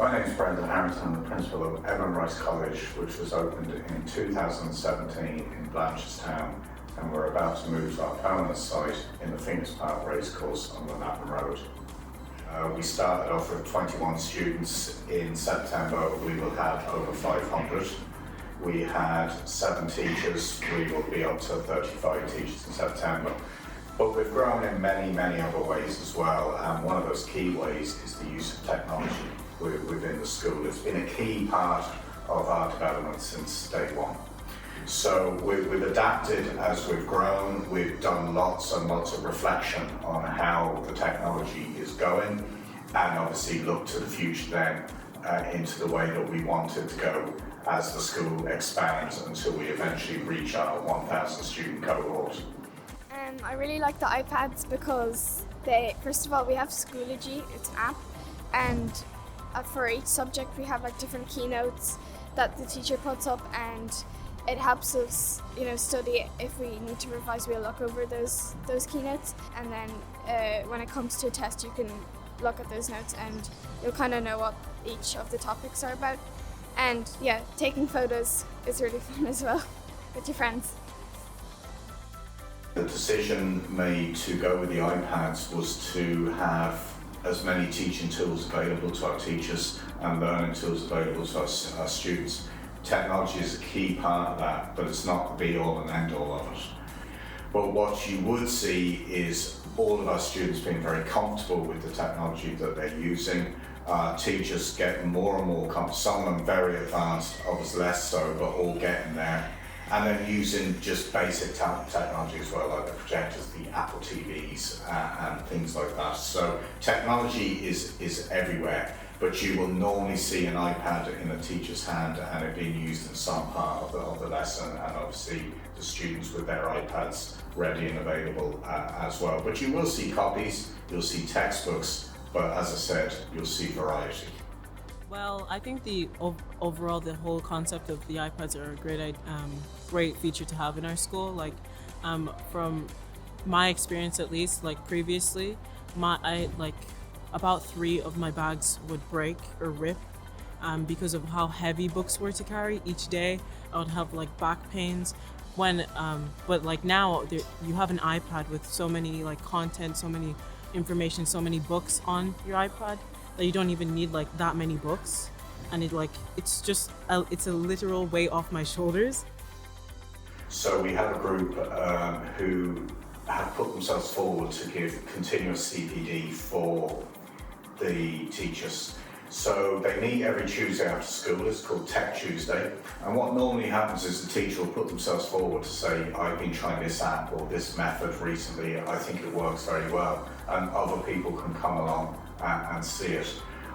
My name is Brendan Harrington. I'm the principal of Evan Rice College, which was opened in 2017 in Blanchardstown, and we're about to move to our permanent site in the Phoenix Park Racecourse on Llanafton Road. We started off with 21 students. In September we will have over 500. We had 7 teachers. We will be up to 35 teachers in September. But we've grown in many other ways as well, and one of those key ways is the use of technology within the school. It's been a key part of our development since day one. So we've adapted as we've grown. We've done lots and lots of reflection on how the technology is going, and obviously look to the future then into the way that we want it to go as the school expands until we eventually reach our 1,000 student cohort. I really like the iPads because first of all, we have Schoology, it's an app, and for each subject we have like different keynotes that the teacher puts up, and it helps us, study. If we need to revise, we'll look over those keynotes, and then when it comes to a test, you can look at those notes and you'll kind of know what each of the topics are about. And yeah, taking photos is really fun as well with your friends. The decision made to go with the iPads was to have as many teaching tools available to our teachers and learning tools available to our students. Technology is a key part of that, but it's not the be-all and end-all of it. But what you would see is all of our students being very comfortable with the technology that they're using. Teachers getting more and more comfortable, some of them very advanced, others less so, but all getting there. And then using just basic technology as well, like the projectors, the Apple TVs, and things like that. So technology is everywhere, but you will normally see an iPad in a teacher's hand and it being used in some part of the lesson, and obviously the students with their iPads ready and available as well. But you will see copies, you'll see textbooks, but as I said, you'll see variety. Well, I think overall the whole concept of the iPads are a great feature to have in our school. Like, from my experience at least, like previously, about 3 of my bags would break or rip because of how heavy books were to carry each day. I would have like back pains. But like now you have an iPad with so many like content, so many information, so many books on your iPad that you don't even need like that many books, and it's a literal weight off my shoulders. So we have a group who have put themselves forward to give continuous CPD for the teachers. So they meet every Tuesday after school. It's called Tech Tuesday, and what normally happens is the teacher will put themselves forward to say, I've been trying this app or this method recently, I think it works very well, and other people can come along and see it.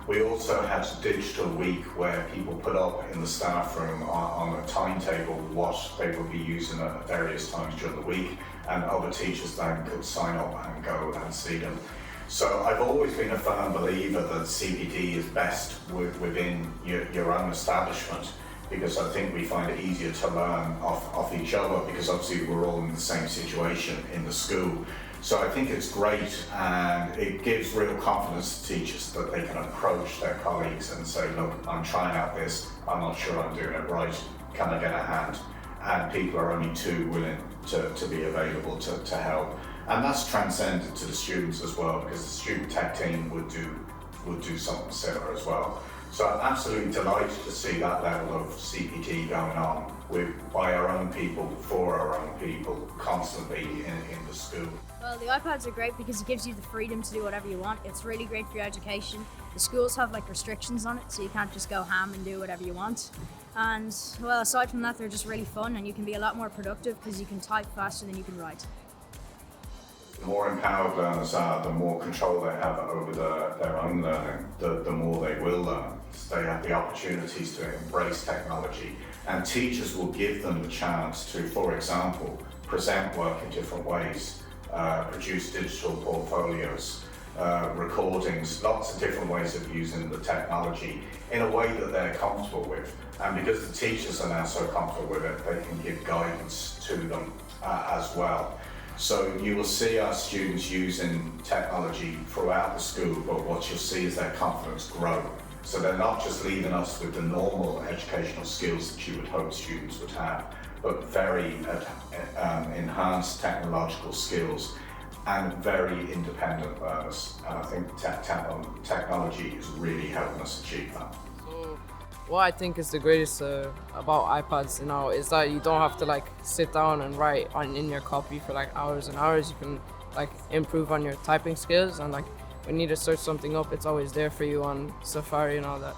We also had a digital week where people put up in the staff room on a timetable what they would be using at various times during the week, and other teachers then could sign up and go and see them. So I've always been a firm believer that CPD is best within your own establishment, because I think we find it easier to learn off each other, because obviously we're all in the same situation in the school. So I think it's great, and it gives real confidence to teachers that they can approach their colleagues and say, look, I'm trying out this, I'm not sure I'm doing it right, can I get a hand? And people are only too willing to be available to help. And that's transcended to the students as well, because the student tech team would do something similar as well. So I'm absolutely delighted to see that level of CPD going on by our own people, for our own people, constantly in the school. Well, the iPads are great because it gives you the freedom to do whatever you want. It's really great for your education. The schools have like restrictions on it, so you can't just go ham and do whatever you want. And well, aside from that, they're just really fun, and you can be a lot more productive because you can type faster than you can write. The more empowered learners are, the more control they have over their own learning, the more they will learn. So they have the opportunities to embrace technology, and teachers will give them the chance to, for example, present work in different ways, produce digital portfolios, recordings, lots of different ways of using the technology in a way that they're comfortable with. And because the teachers are now so comfortable with it, they can give guidance to them as well. So you will see our students using technology throughout the school, but what you'll see is their confidence grow So they're not just leaving us with the normal educational skills that you would hope students would have, but very enhanced technological skills and very independent learners. And I think technology is really helping us achieve that. So, what I think is the greatest about iPads, is that you don't have to like sit down and write in your copy for like hours and hours. You can like improve on your typing skills, and like when you need to search something up, it's always there for you on Safari and all that.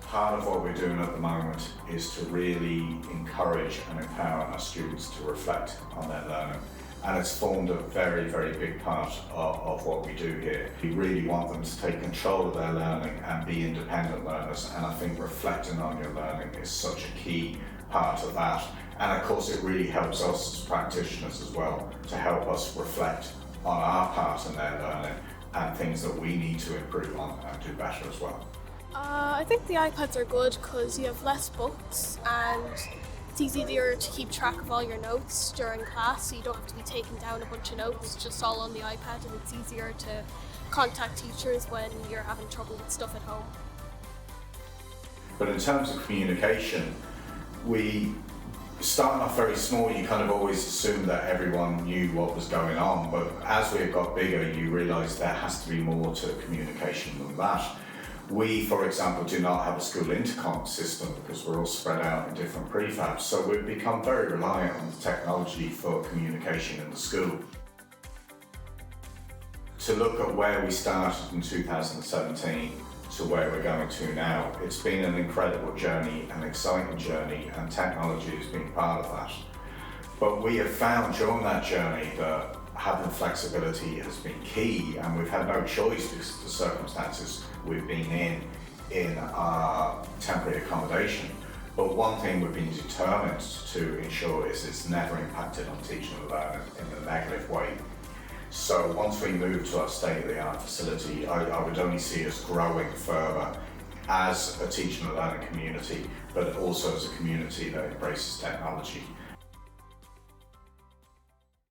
Part of what we're doing at the moment is to really encourage and empower our students to reflect on their learning. And it's formed a very, very big part of what we do here. We really want them to take control of their learning and be independent learners, and I think reflecting on your learning is such a key part of that. And of course it really helps us as practitioners as well to help us reflect on our part in their learning and things that we need to improve on and do better as well. I think the iPads are good because you have less books and it's easier to keep track of all your notes during class, so you don't have to be taking down a bunch of notes, just all on the iPad, and it's easier to contact teachers when you're having trouble with stuff at home. But in terms of communication, we starting off very small, you kind of always assumed that everyone knew what was going on, but as we got bigger, you realise there has to be more to communication than that. We, for example, do not have a school intercom system because we're all spread out in different prefabs, so we've become very reliant on the technology for communication in the school. To look at where we started in 2017 to where we're going to now, it's been an incredible journey, an exciting journey, and technology has been part of that. But we have found during that journey that having flexibility has been key, and we've had no choice because of the circumstances we've been in our temporary accommodation. But one thing we've been determined to ensure is it's never impacted on teaching and learning in a negative way. So once we move to our state-of-the-art facility, I would only see us growing further as a teaching and learning community, but also as a community that embraces technology.